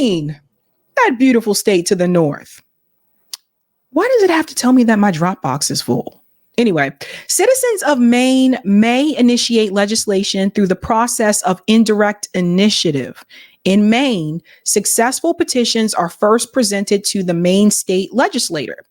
Maine, that beautiful state to the north. Why does it have to tell me that my Dropbox is full? Anyway, citizens of Maine may initiate legislation through the process of indirect initiative. In Maine, successful petitions are first presented to the Maine state legislature.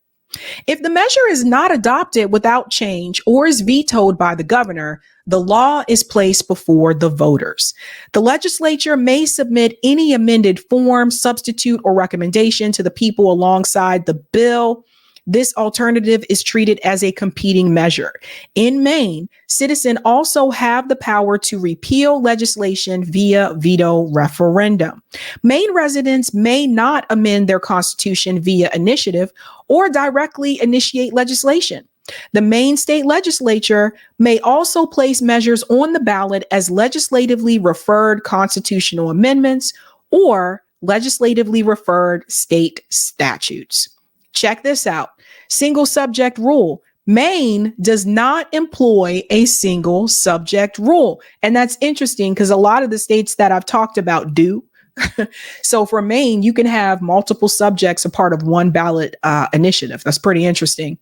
If the measure is not adopted without change or is vetoed by the governor, the law is placed before the voters. The legislature may submit any amended form, substitute, or recommendation to the people alongside the bill. This alternative is treated as a competing measure. In Maine, citizens also have the power to repeal legislation via veto referendum. Maine residents may not amend their constitution via initiative or directly initiate legislation. The Maine state legislature may also place measures on the ballot as legislatively referred constitutional amendments or legislatively referred state statutes. Check this out. Single subject rule. Maine does not employ a single subject rule. And that's interesting because a lot of the states that I've talked about do. So for Maine, you can have multiple subjects a part of one ballot initiative. That's pretty interesting.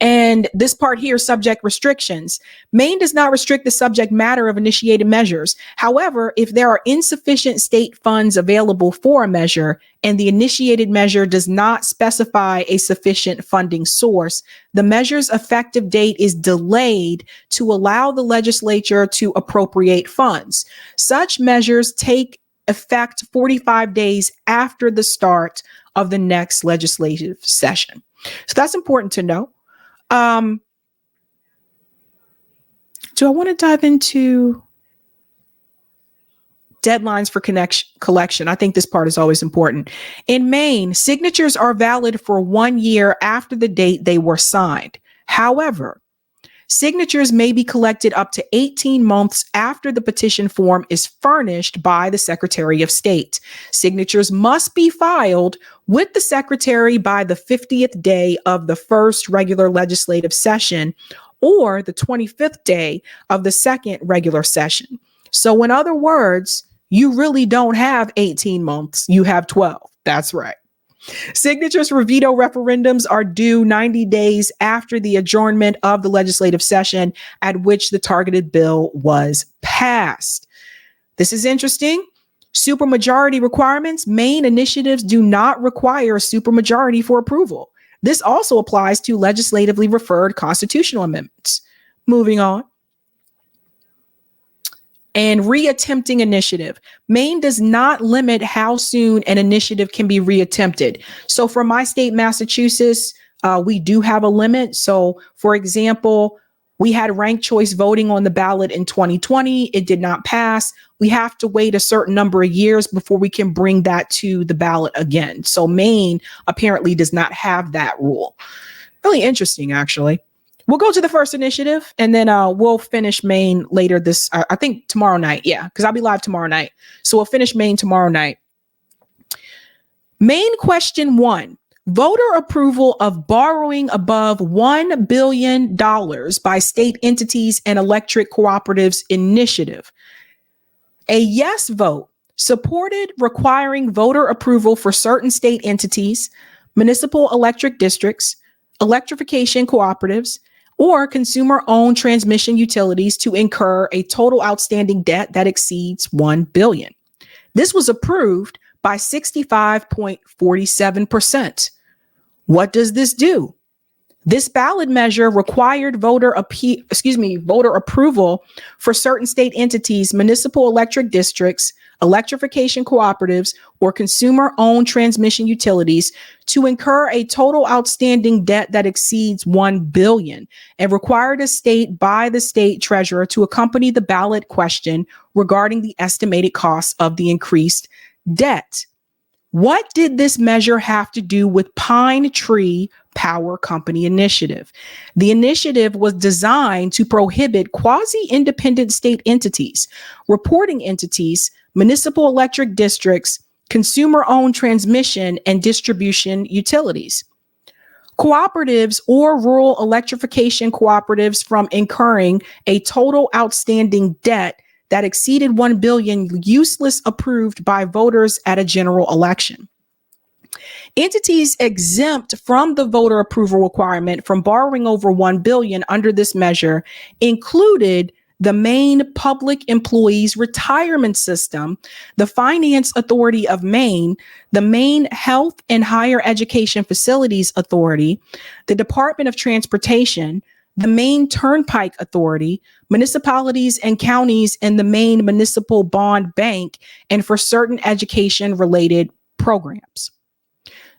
And this part here, subject restrictions. Maine does not restrict the subject matter of initiated measures. However, if there are insufficient state funds available for a measure and the initiated measure does not specify a sufficient funding source, the measure's effective date is delayed to allow the legislature to appropriate funds. Such measures take effect 45 days after the start of the next legislative session. So that's important to know. Do I want to dive into deadlines for collection? I think this part is always important. In Maine, signatures are valid for 1 year after the date they were signed. However, signatures may be collected up to 18 months after the petition form is furnished by the Secretary of State. Signatures must be filed with the Secretary by the 50th day of the first regular legislative session or the 25th day of the second regular session. So in other words, you really don't have 18 months, you have 12. That's right. Signatures for veto referendums are due 90 days after the adjournment of the legislative session at which the targeted bill was passed. This is interesting. Supermajority requirements. Maine initiatives do not require a supermajority for approval. This also applies to legislatively referred constitutional amendments. Moving on. And reattempting initiative. Maine does not limit how soon an initiative can be reattempted. So for my state, Massachusetts, we do have a limit. So for example, we had ranked choice voting on the ballot in 2020. It did not pass. We have to wait a certain number of years before we can bring that to the ballot again. So Maine apparently does not have that rule. Really interesting, actually. We'll go to the first initiative and then we'll finish Maine later this, I think tomorrow night. Yeah, because I'll be live tomorrow night. So we'll finish Maine tomorrow night. Maine question 1, voter approval of borrowing above $1 billion by state entities and electric cooperatives initiative. A yes vote supported requiring voter approval for certain state entities, municipal electric districts, electrification cooperatives, or consumer-owned transmission utilities to incur a total outstanding debt that exceeds $1 billion. This was approved by 65.47%. What does this do? This ballot measure required voter approval for certain state entities, municipal electric districts, electrification cooperatives, or consumer-owned transmission utilities to incur a total outstanding debt that exceeds $1 billion and required a state by the state treasurer to accompany the ballot question regarding the estimated costs of the increased debt. What did this measure have to do with Pine Tree Power Company initiative? The initiative was designed to prohibit quasi-independent state entities, reporting entities, municipal electric districts, consumer-owned transmission and distribution utilities, cooperatives or rural electrification cooperatives from incurring a total outstanding debt that exceeded 1 billion useless approved by voters at a general election. Entities exempt from the voter approval requirement from borrowing over 1 billion under this measure included the Maine Public Employees Retirement System, the Finance Authority of Maine, the Maine Health and Higher Education Facilities Authority, the Department of Transportation, the Maine Turnpike Authority, municipalities and counties, and the Maine Municipal Bond Bank, and for certain education-related programs.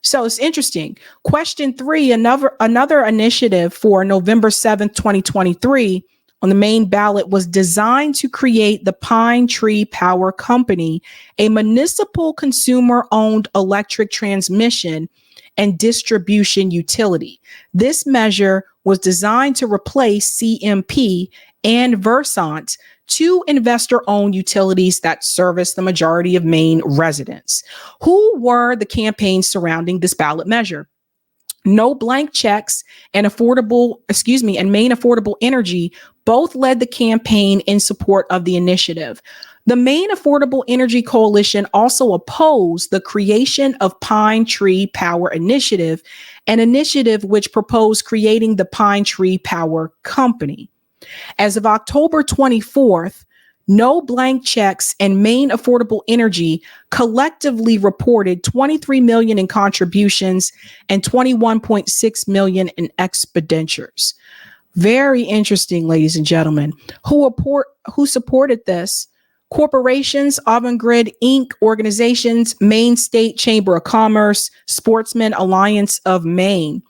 So it's interesting. Question 3, another initiative for November 7th, 2023 on the Maine ballot was designed to create the Pine Tree Power Company, a municipal consumer-owned electric transmission and distribution utility. This measure was designed to replace CMP and Versant, two investor-owned utilities that service the majority of Maine residents. Who were the campaigns surrounding this ballot measure? No Blank Checks and Maine Affordable Energy both led the campaign in support of the initiative. The Maine Affordable Energy Coalition also opposed the creation of Pine Tree Power Initiative, an initiative which proposed creating the Pine Tree Power Company. As of October 24th, No Blank Checks and Maine Affordable Energy collectively reported 23 million in contributions and 21.6 million in expenditures. Very interesting, ladies and gentlemen. Who supported this? Corporations, Avangrid Inc., organizations, Maine State Chamber of Commerce, Sportsman Alliance of Maine.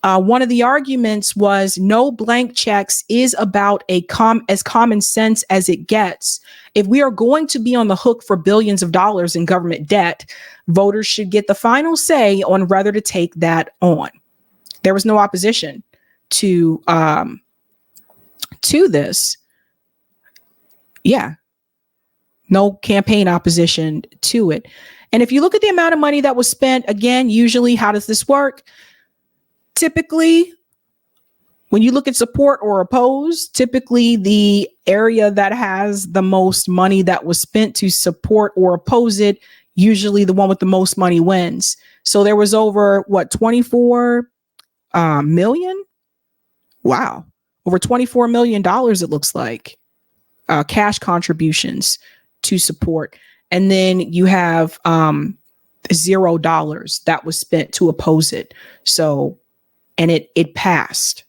One of the arguments was no blank checks is about as common sense as it gets. If we are going to be on the hook for billions of dollars in government debt, voters should get the final say on whether to take that on. There was no opposition to this. Yeah. No campaign opposition to it. And if you look at the amount of money that was spent, again, usually, how does this work? Typically, when you look at support or oppose, typically the area that has the most money that was spent to support or oppose it, usually the one with the most money wins. So there was over, 24 million? Wow. Over $24 million, it looks like, cash contributions to support. And then you have $0 that was spent to oppose it. So, and it passed.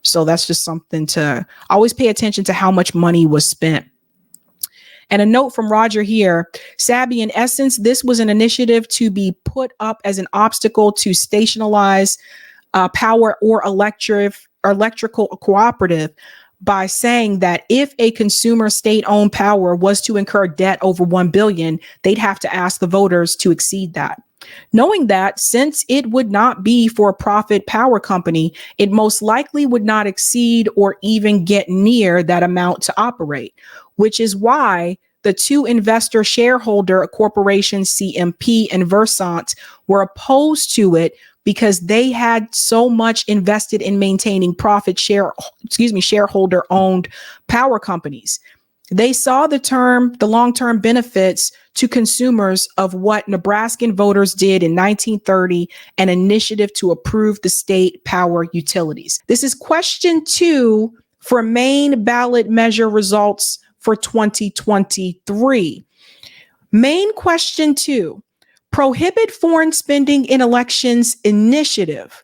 So that's just something to always pay attention to, how much money was spent. And a note from Roger here, Sabby, in essence, this was an initiative to be put up as an obstacle to stationalize power or electrical cooperative by saying that if a consumer state-owned power was to incur debt over 1 billion, they'd have to ask the voters to exceed that. Knowing that since it would not be for a profit power company, it most likely would not exceed or even get near that amount to operate, which is why the two investor shareholder corporations, CMP and Versant, were opposed to it, because they had so much invested in maintaining shareholder owned power companies. They saw the long-term benefits to consumers of what Nebraskan voters did in 1930, an initiative to approve the state power utilities. This is question 2 for Maine ballot measure results for 2023. Maine question 2, prohibit foreign spending in elections initiative.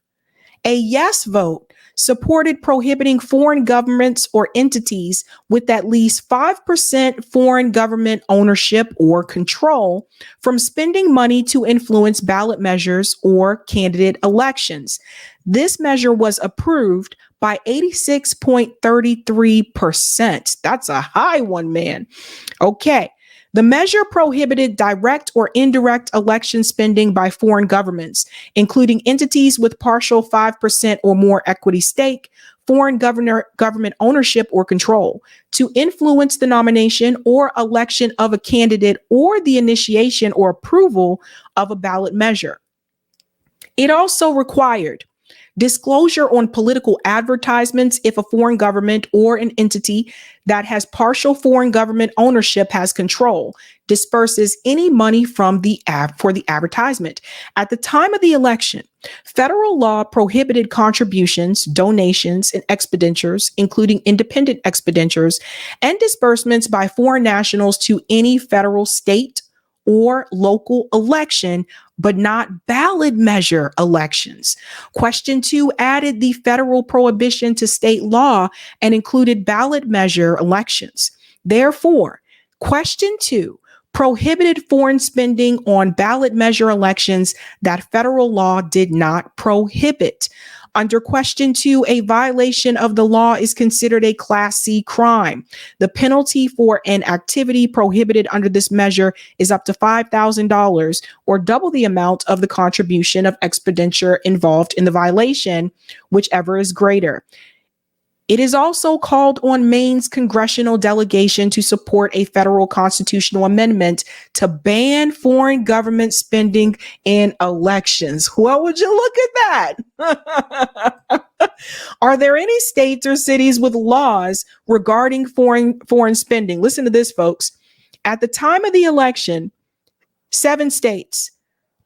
A yes vote supported prohibiting foreign governments or entities with at least 5% foreign government ownership or control from spending money to influence ballot measures or candidate elections. This measure was approved by 86.33%. That's a high one, man. Okay. The measure prohibited direct or indirect election spending by foreign governments, including entities with partial 5% or more equity stake, foreign government ownership or control, to influence the nomination or election of a candidate or the initiation or approval of a ballot measure. It also required disclosure on political advertisements if a foreign government or an entity that has partial foreign government ownership has control, disperses any money from the for the advertisement. At the time of the election, federal law prohibited contributions, donations, and expenditures, including independent expenditures and disbursements by foreign nationals to any federal, state, or local election, but not ballot measure elections. Question 2 added the federal prohibition to state law and included ballot measure elections. Therefore, question 2 prohibited foreign spending on ballot measure elections that federal law did not prohibit. Under question 2, a violation of the law is considered a Class C crime. The penalty for an activity prohibited under this measure is up to $5,000 or double the amount of the contribution of expenditure involved in the violation, whichever is greater. It is also called on Maine's congressional delegation to support a federal constitutional amendment to ban foreign government spending in elections. Well, would you look at that? Are there any states or cities with laws regarding foreign spending? Listen to this, folks. At the time of the election, 7 states,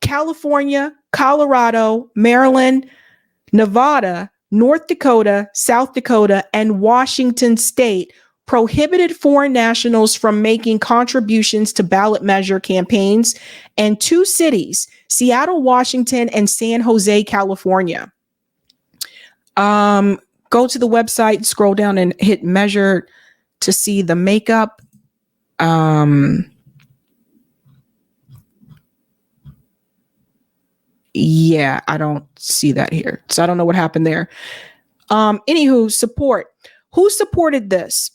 California, Colorado, Maryland, Nevada, North Dakota, South Dakota, and Washington State prohibited foreign nationals from making contributions to ballot measure campaigns, and 2 cities, Seattle, Washington, and San Jose, California. Go to the website, scroll down and hit measure to see the makeup. Yeah, I don't see that here. So I don't know what happened there. Anywho, support. Who supported this?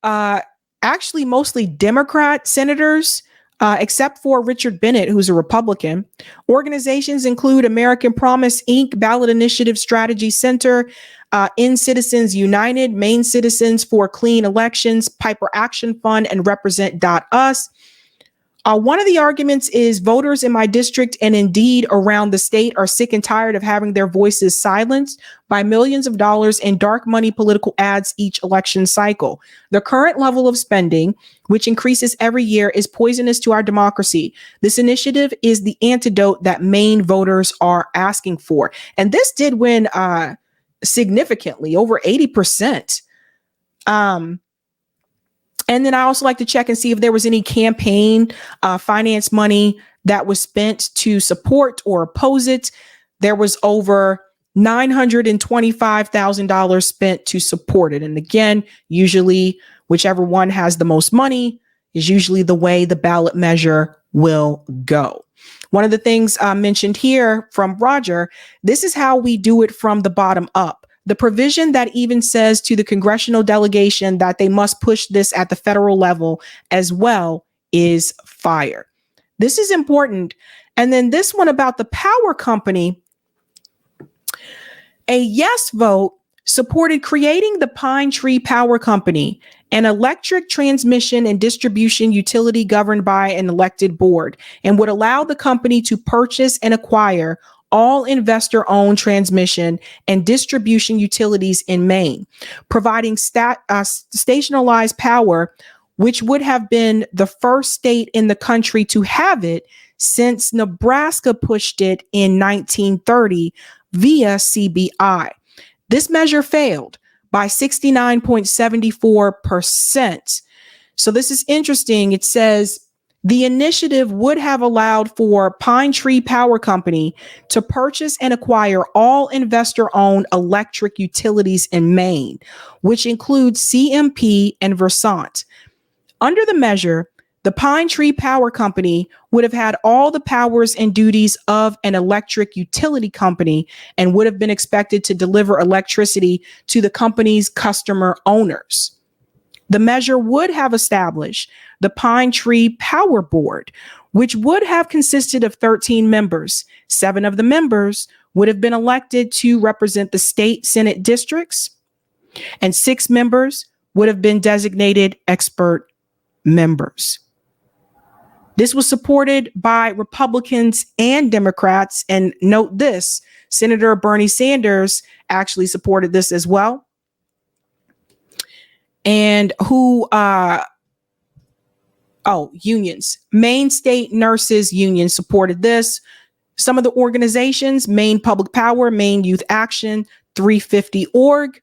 Actually, mostly Democrat senators, except for Richard Bennett, who's a Republican. Organizations include American Promise, Inc., Ballot Initiative Strategy Center, In Citizens United, Maine Citizens for Clean Elections, Piper Action Fund, and Represent.us. One of the arguments is voters in my district and indeed around the state are sick and tired of having their voices silenced by millions of dollars in dark money political ads each election cycle. The current level of spending, which increases every year, is poisonous to our democracy. This initiative is the antidote that Maine voters are asking for. And this did win significantly, over 80%. And then I also like to check and see if there was any campaign finance money that was spent to support or oppose it. There was over $925,000 spent to support it. And again, usually whichever one has the most money is usually the way the ballot measure will go. One of the things mentioned here from Roger, this is how we do it from the bottom up. The provision that even says to the congressional delegation that they must push this at the federal level as well is fire. This is important. And then this one about the power company, a yes vote supported creating the Pine Tree Power Company, an electric transmission and distribution utility governed by an elected board, and would allow the company to purchase and acquire all investor-owned transmission and distribution utilities in Maine, providing stationalized power, which would have been the first state in the country to have it since Nebraska pushed it in 1930 via CBI. This measure failed by 69.74%. So this is interesting. It says the initiative would have allowed for Pine Tree Power Company to purchase and acquire all investor-owned electric utilities in Maine, which includes CMP and Versant. Under the measure, the Pine Tree Power Company would have had all the powers and duties of an electric utility company and would have been expected to deliver electricity to the company's customer owners. The measure would have established the Pine Tree Power Board, which would have consisted of 13 members. 7 of the members would have been elected to represent the state Senate districts, and 6 members would have been designated expert members. This was supported by Republicans and Democrats. And note this, Senator Bernie Sanders actually supported this as well. And unions. Maine State Nurses Union supported this. Some of the organizations, Maine Public Power, Maine Youth Action, 350.org.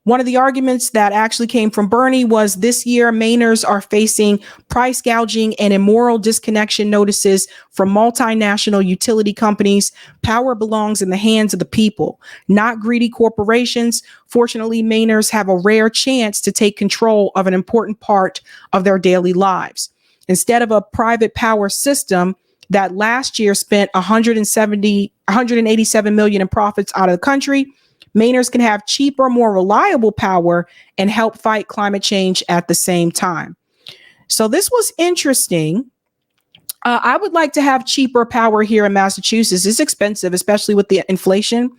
One of the arguments that actually came from Bernie was this year, Mainers are facing price gouging and immoral disconnection notices from multinational utility companies. Power belongs in the hands of the people, not greedy corporations. Fortunately, Mainers have a rare chance to take control of an important part of their daily lives. Instead of a private power system that last year spent 187 million in profits out of the country, Mainers can have cheaper, more reliable power and help fight climate change at the same time. So this was interesting. I would like to have cheaper power here in Massachusetts. It's expensive, especially with the inflation.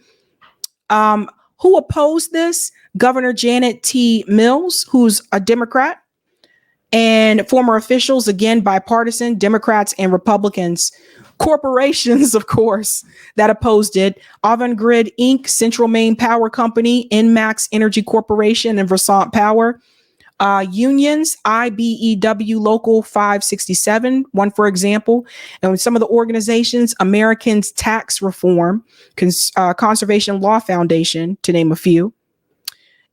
Who opposed this? Governor Janet T. Mills, who's a Democrat, and former officials, again, bipartisan, Democrats and Republicans. Corporations, of course, that opposed it. Avangrid Inc., Central Maine Power Company, Enmax Energy Corporation, and Versant Power. Unions, IBEW Local 567, one for example. And some of the organizations, Americans Tax Reform, Conservation Law Foundation, to name a few.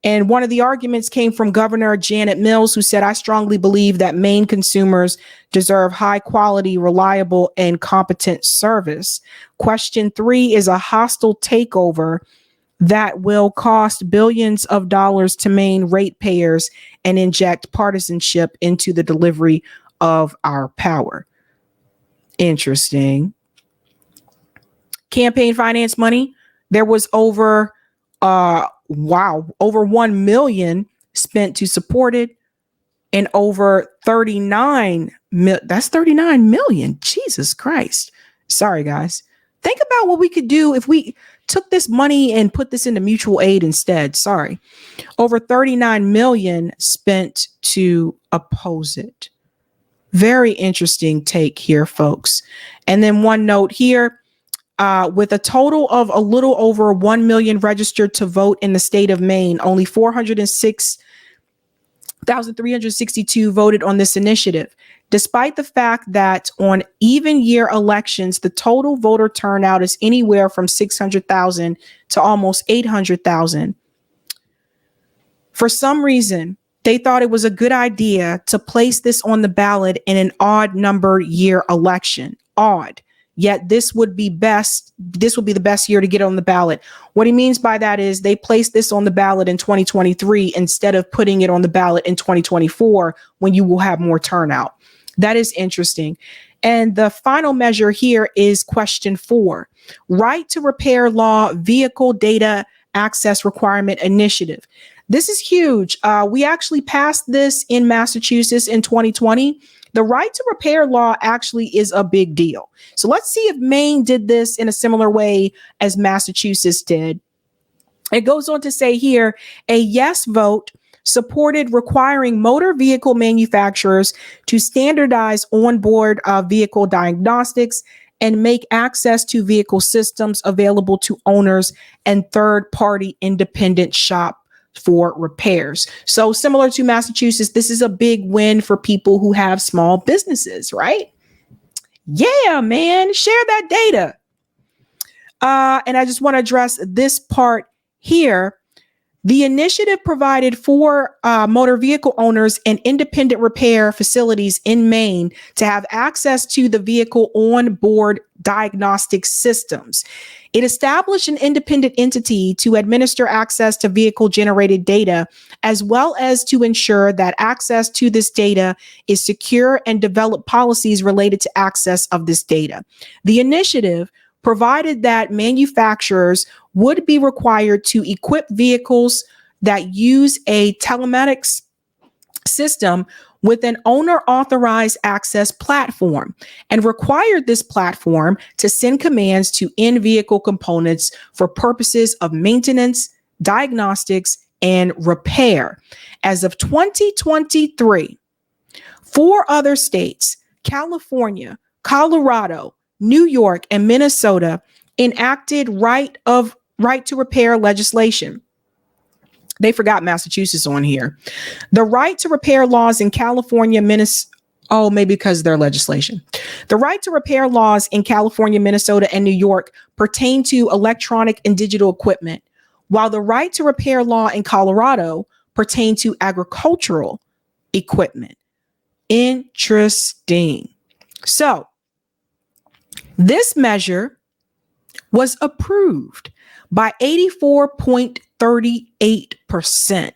And one of the arguments came from Governor Janet Mills, who said, I strongly believe that Maine consumers deserve high quality, reliable, and competent service. Question 3 is a hostile takeover that will cost billions of dollars to Maine ratepayers and inject partisanship into the delivery of our power. Interesting. Campaign finance money. There was over 1 million spent to support it, and over 39 million. Jesus Christ. Sorry, guys. Think about what we could do if we took this money and put this into mutual aid instead. Sorry. Over 39 million spent to oppose it. Very interesting take here, folks. And then one note here. With a total of a little over 1 million registered to vote in the state of Maine, only 406,362 voted on this initiative. Despite the fact that on even year elections, the total voter turnout is anywhere from 600,000 to almost 800,000. For some reason, they thought it was a good idea to place this on the ballot in an odd number year election. Odd. Yet this would be the best year to get on the ballot. What he means by that is they placed this on the ballot in 2023 instead of putting it on the ballot in 2024 when you will have more turnout. That is interesting. And the final measure here is question 4, right to repair law vehicle data access requirement initiative. This is huge. We actually passed this in Massachusetts in 2020. The right to repair law actually is a big deal. So let's see if Maine did this in a similar way as Massachusetts did. It goes on to say here, a yes vote supported requiring motor vehicle manufacturers to standardize onboard vehicle diagnostics and make access to vehicle systems available to owners and third-party independent shop for repairs. So similar to Massachusetts, this is a big win for people who have small businesses, right? Yeah, man, share that data. And I just want to address this part here. The initiative provided for motor vehicle owners and independent repair facilities in Maine to have access to the vehicle onboard diagnostic systems. It established an independent entity to administer access to vehicle generated data, as well as to ensure that access to this data is secure and develop policies related to access of this data. The initiative provided that manufacturers would be required to equip vehicles that use a telematics system with an owner-authorized access platform and required this platform to send commands to in-vehicle components for purposes of maintenance, diagnostics, and repair. As of 2023, 4 other states, California, Colorado, New York, and Minnesota enacted right to repair legislation. They forgot Massachusetts on here. The right to repair laws in California, Minnesota, oh, maybe because of their legislation. The right to repair laws in California, Minnesota, and New York pertain to electronic and digital equipment, while the right to repair law in Colorado pertain to agricultural equipment. Interesting. So this measure was approved by 84.38%.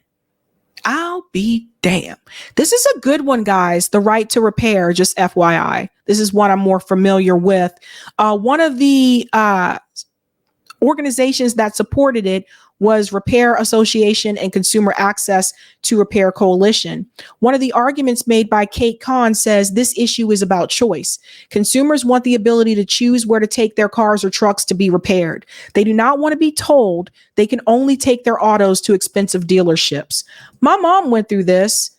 I'll be damned. This is a good one, guys. The right to repair, just FYI. This is what I'm more familiar with. One of the organizations that supported it was Repair Association and Consumer Access to Repair Coalition. One of the arguments made by Kate Kahn says this issue is about choice. Consumers want the ability to choose where to take their cars or trucks to be repaired. They do not want to be told they can only take their autos to expensive dealerships. My mom went through this.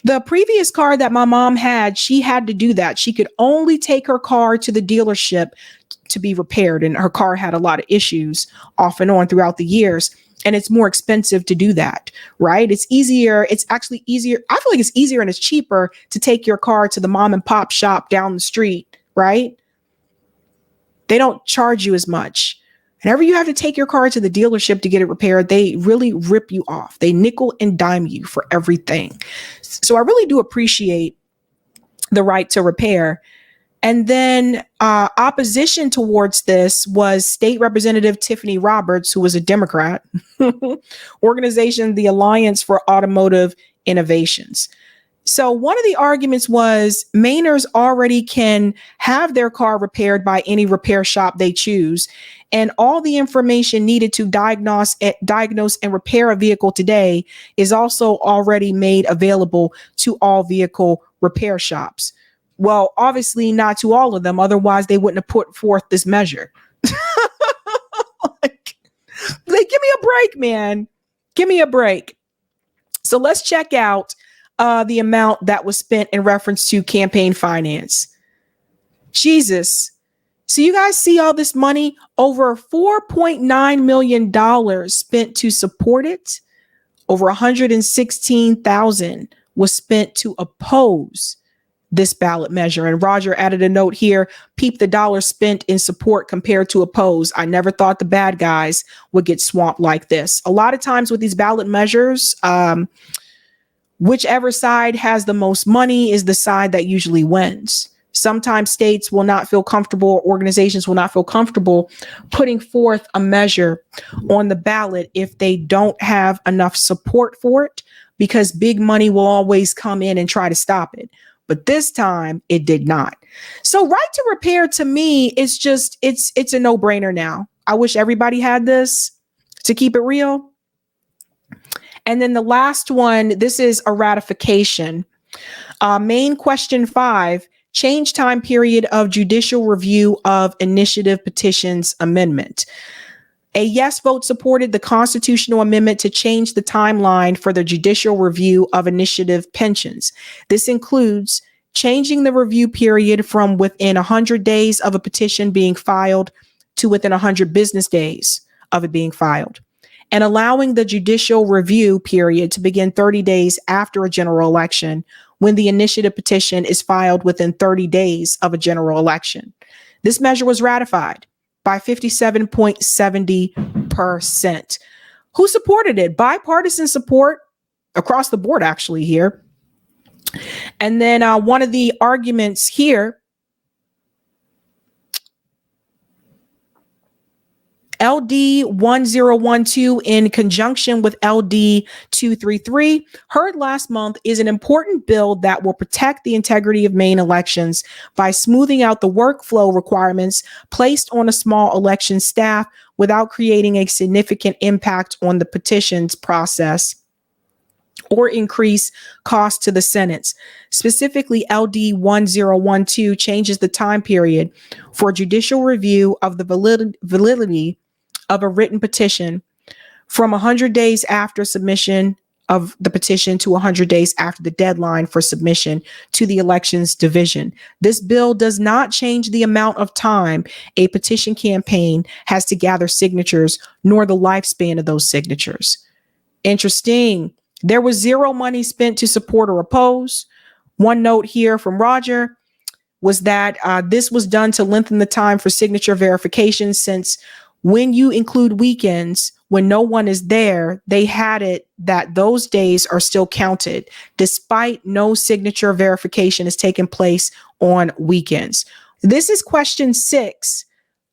The previous car that my mom had, she had to do that. She could only take her car to the dealership to be repaired. And her car had a lot of issues off and on throughout the years. And it's more expensive to do that, right? It's easier. It's actually easier. I feel like it's easier and it's cheaper to take your car to the mom and pop shop down the street, right? They don't charge you as much. Whenever you have to take your car to the dealership to get it repaired, they really rip you off. They nickel and dime you for everything. So I really do appreciate the right to repair. And then opposition towards this was State Representative Tiffany Roberts, who was a Democrat, organization, the Alliance for Automotive Innovations. So one of the arguments was Mainers already can have their car repaired by any repair shop they choose. And all the information needed to diagnose and repair a vehicle today is also already made available to all vehicle repair shops. Well, obviously not to all of them. Otherwise, they wouldn't have put forth this measure. Like, give me a break, man. Give me a break. So let's check out the amount that was spent in reference to campaign finance. Jesus. So you guys see all this money, over $4.9 million spent to support it. Over $116,000 was spent to oppose this ballot measure. And Roger added a note here, peep the dollar spent in support compared to oppose. I never thought the bad guys would get swamped like this. A lot of times with these ballot measures, whichever side has the most money is the side that usually wins. Sometimes states will not feel comfortable, organizations will not feel comfortable putting forth a measure on the ballot if they don't have enough support for it, because big money will always come in and try to stop it. But this time it did not. So right to repair to me is just, it's a no-brainer now. I wish everybody had this, to keep it real. And then the last one, this is a ratification. Main question 5, change time period of judicial review of initiative petitions amendment. A yes vote supported the constitutional amendment to change the timeline for the judicial review of initiative pensions. This includes changing the review period from within 100 days of a petition being filed to within 100 business days of it being filed, and allowing the judicial review period to begin 30 days after a general election when the initiative petition is filed within 30 days of a general election. This measure was ratified by 57.70%. Who supported it? Bipartisan support across the board, actually, here. And then one of the arguments here, LD 1012 in conjunction with LD 233, heard last month, is an important bill that will protect the integrity of Maine elections by smoothing out the workflow requirements placed on a small election staff without creating a significant impact on the petitions process or increase cost to the Senate. Specifically, LD 1012 changes the time period for judicial review of the validity of a written petition from 100 days after submission of the petition to 100 days after the deadline for submission to the Elections Division. This bill does not change the amount of time a petition campaign has to gather signatures, nor the lifespan of those signatures. Interesting. There was zero money spent to support or oppose. One note here from Roger was that this was done to lengthen the time for signature verification, since when you include weekends, when no one is there, they had it that those days are still counted, despite no signature verification has taken place on weekends. This is question 6.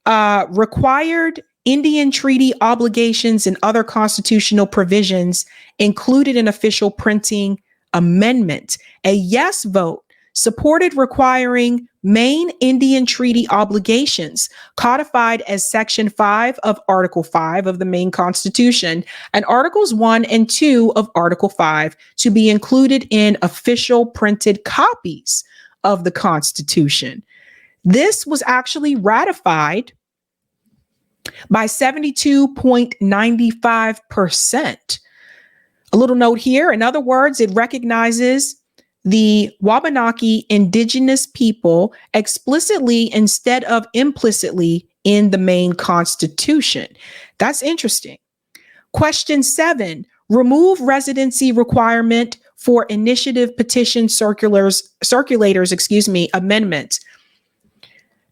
Required Indian treaty obligations and other constitutional provisions included in official printing amendment. A yes vote supported requiring Maine Indian treaty obligations codified as Section 5 of Article 5 of the Maine Constitution and Articles 1 and 2 of Article 5 to be included in official printed copies of the Constitution. This was actually ratified by 72.95%. A little note here. In other words, it recognizes the Wabanaki Indigenous people explicitly instead of implicitly in the Maine Constitution. That's interesting. Question 7, remove residency requirement for initiative petition circulators, amendment.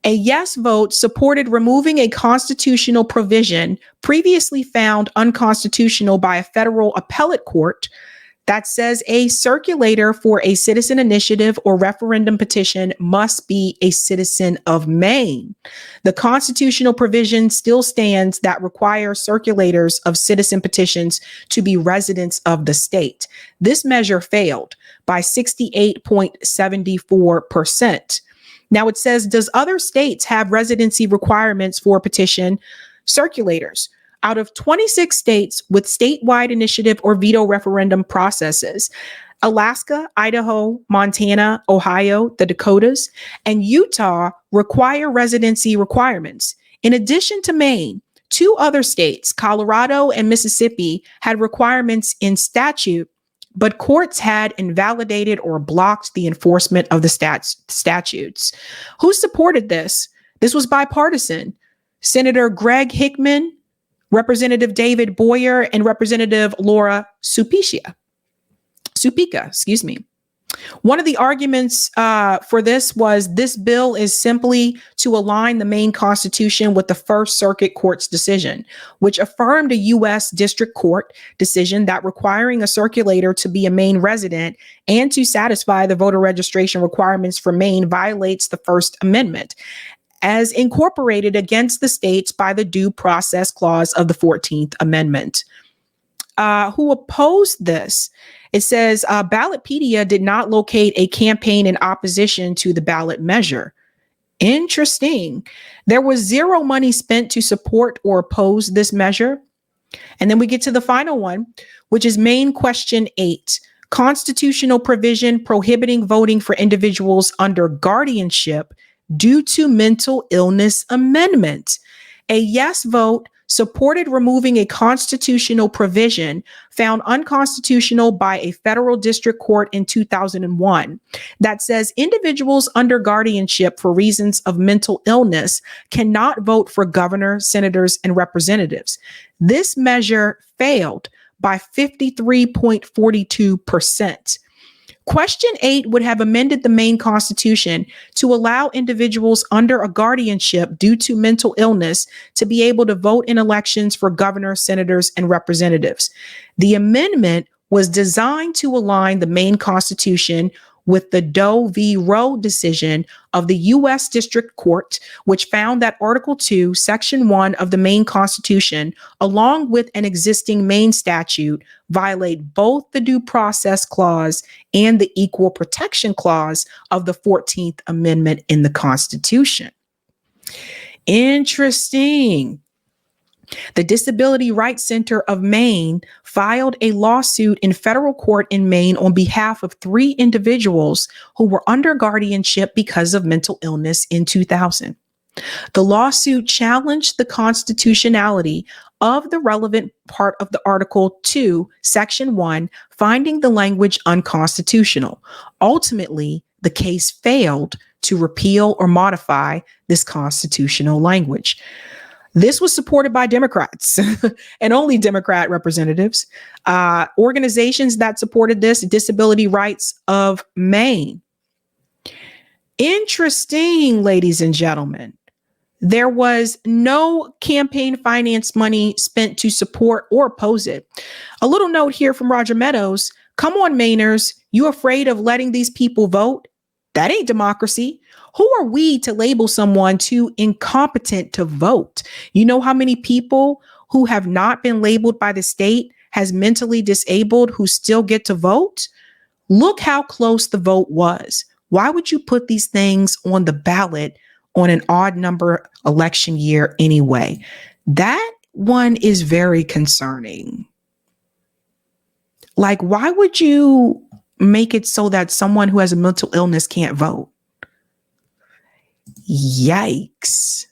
A yes vote supported removing a constitutional provision previously found unconstitutional by a federal appellate court that says a circulator for a citizen initiative or referendum petition must be a citizen of Maine. The constitutional provision still stands that requires circulators of citizen petitions to be residents of the state. This measure failed by 68.74%. Now it says, does other states have residency requirements for petition circulators? Out of 26 states with statewide initiative or veto referendum processes, Alaska, Idaho, Montana, Ohio, the Dakotas, and Utah require residency requirements. In addition to Maine, 2 other states, Colorado and Mississippi, had requirements in statute, but courts had invalidated or blocked the enforcement of the statutes. Who supported this? This was bipartisan. Senator Greg Hickman, Representative David Boyer, and Representative Laura Suppica. One of the arguments for this was this bill is simply to align the Maine Constitution with the First Circuit Court's decision, which affirmed a U.S. District Court decision that requiring a circulator to be a Maine resident and to satisfy the voter registration requirements for Maine violates the First Amendment, as incorporated against the states by the Due Process Clause of the 14th Amendment. Who opposed this? It says Ballotpedia did not locate a campaign in opposition to the ballot measure. Interesting. There was zero money spent to support or oppose this measure. And then we get to the final one, which is Maine question 8. Constitutional provision prohibiting voting for individuals under guardianship due to mental illness amendment. A yes vote supported removing a constitutional provision found unconstitutional by a federal district court in 2001 that says individuals under guardianship for reasons of mental illness cannot vote for governor, senators, and representatives. This measure failed by 53.42%. Question 8 would have amended the Maine Constitution to allow individuals under a guardianship due to mental illness to be able to vote in elections for governor, senators, and representatives. The amendment was designed to align the Maine Constitution with the Doe v. Roe decision of the U.S. District Court, which found that Article 2, Section 1 of the Maine Constitution, along with an existing Maine statute, violate both the Due Process Clause and the Equal Protection Clause of the 14th Amendment in the Constitution. Interesting. The Disability Rights Center of Maine filed a lawsuit in federal court in Maine on behalf of 3 individuals who were under guardianship because of mental illness in 2000. The lawsuit challenged the constitutionality of the relevant part of the Article 2, Section 1, finding the language unconstitutional. Ultimately, the case failed to repeal or modify this constitutional language. This was supported by Democrats and only Democrat representatives. Organizations that supported this, Disability Rights of Maine. Interesting, ladies and gentlemen. There was no campaign finance money spent to support or oppose it. A little note here from Roger Meadows. Come on, Mainers. You afraid of letting these people vote? That ain't democracy. Who are we to label someone too incompetent to vote? You know how many people who have not been labeled by the state as mentally disabled who still get to vote? Look how close the vote was. Why would you put these things on the ballot on an odd number election year anyway? That one is very concerning. Like, why would you make it so that someone who has a mental illness can't vote? Yikes.